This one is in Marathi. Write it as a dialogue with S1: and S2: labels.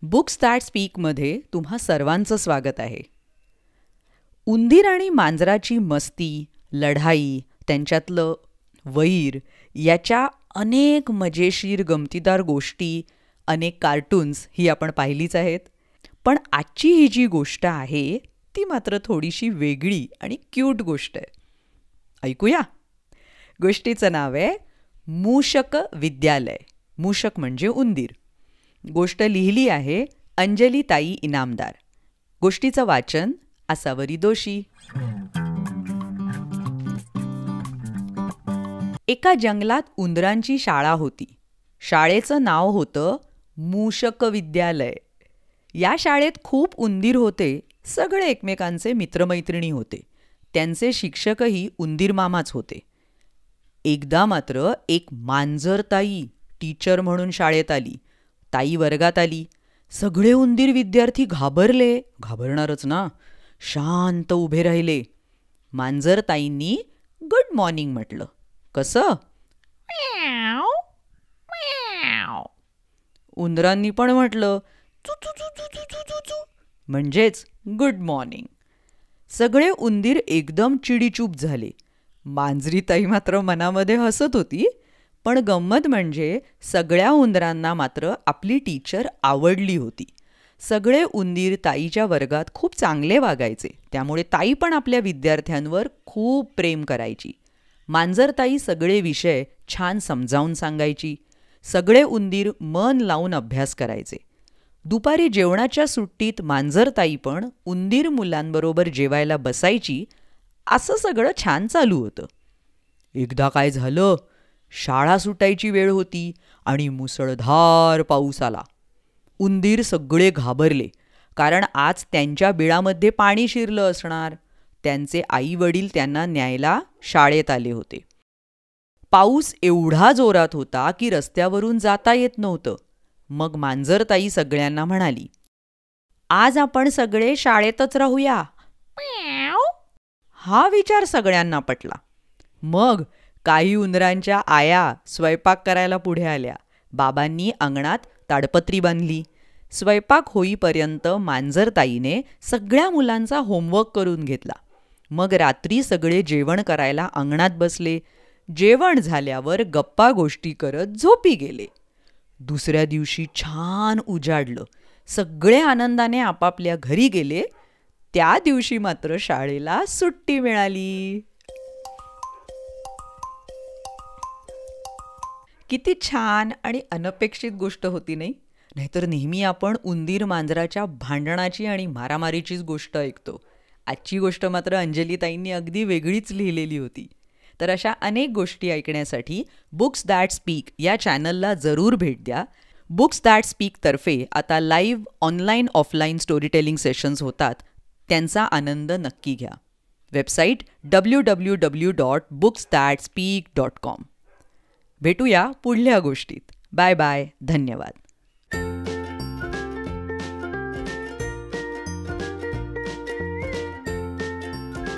S1: बुक्स दॅट स्पीकमध्ये तुम्हा सर्वांचं स्वागत आहे. उंदीर आणि मांजराची मस्ती, लढाई, त्यांच्यातलं वैर याच्या अनेक मजेशीर गमतीदार गोष्टी, अनेक कार्टून्स ही आपण पाहिलीच आहेत. पण आजची ही जी गोष्ट आहे ती मात्र थोडीशी वेगळी आणि क्यूट गोष्ट आहे. ऐकूया. गोष्टीचं नाव आहे मूषक विद्यालय. मूषक म्हणजे उंदीर. गोष्ट लिहिली आहे अंजलीताई इनामदार. गोष्टीचं वाचन आसावरी दोशी. एका जंगलात उंदरांची शाळा होती. शाळेचं नाव होतं मूषक विद्यालय. या शाळेत खूप उंदीर होते. सगळे एकमेकांचे मित्रमैत्रिणी होते. त्यांचे शिक्षकही उंदीर मामाच होते. एकदा मात्र एक मांजरताई टीचर म्हणून शाळेत आली. ताई वर्गात आली. सगळे उंदीर विद्यार्थी घाबरले. घाबरणारच ना. शांत उभे राहिले. मांजरताईंनी गुड मॉर्निंग म्हटलं. कसं? उंदरांनी पण म्हटलं चू चू चू चू चू चू चू चू, म्हणजेच गुड मॉर्निंग. सगळे उंदीर एकदम चिडीचूप झाले. मांजरीताई मात्र मनामध्ये हसत होती. पण गंमत म्हणजे सगळ्या उंदरांना मात्र आपली टीचर आवडली होती. सगळे उंदीर ताईच्या वर्गात खूप चांगले वागायचे. त्यामुळे ताई पण आपल्या विद्यार्थ्यांवर खूप प्रेम करायची. मांजरताई सगळे विषय छान समजावून सांगायची. सगळे उंदीर मन लावून अभ्यास करायचे. दुपारी जेवणाच्या सुट्टीत मांजरताई पण उंदीर मुलांबरोबर जेवायला बसायची. असं सगळं छान चालू होतं. एकदा काय झालं, शाळा सुटायची वेळ होती आणि मुसळधार पाऊस आला. उंदीर सगळे घाबरले, कारण आज त्यांच्या बिळामध्ये पाणी शिरलं असणार. त्यांचे आई वडील त्यांना न्यायला शाळेत आले होते. पाऊस एवढा जोरात होता की रस्त्यावरून जाता येत नव्हतं. मग मांजरताई सगळ्यांना म्हणाली, आज आपण सगळे शाळेतच राहूया. हा विचार सगळ्यांना पटला. मग काही उंदरांच्या आया स्वयंपाक करायला पुढे आल्या. बाबांनी अंगणात ताडपत्री बांधली. स्वयंपाक होईपर्यंत मांजरताईने सगळ्या मुलांचा होमवर्क करून घेतला. मग रात्री सगळे जेवण करायला अंगणात बसले. जेवण झाल्यावर गप्पा गोष्टी करत झोपी गेले. दुसऱ्या दिवशी छान उजाडलं. सगळे आनंदाने आपापल्या घरी गेले. त्या दिवशी मात्र शाळेला सुट्टी मिळाली. किती छान आणि अनपेक्षित गोष्ट होती नाही? नाहीतर नेहमी आपण उंदीर मांजराच्या भांडणाची आणि मारामारीचीच गोष्ट ऐकतो. आजची गोष्ट मात्र अंजलीताईंनी अगदी वेगळीच लिहिलेली होती. तर अशा अनेक गोष्टी ऐकण्यासाठी बुक्स दॅट स्पीक या चॅनलला जरूर भेट द्या. बुक्स दॅट स्पीकतर्फे आता live online offline storytelling sessions होतात. त्यांचा आनंद नक्की घ्या. Website www.booksthatspeak.com. भेटूया पुढल्या गोष्टीत. Bye bye. धन्यवाद.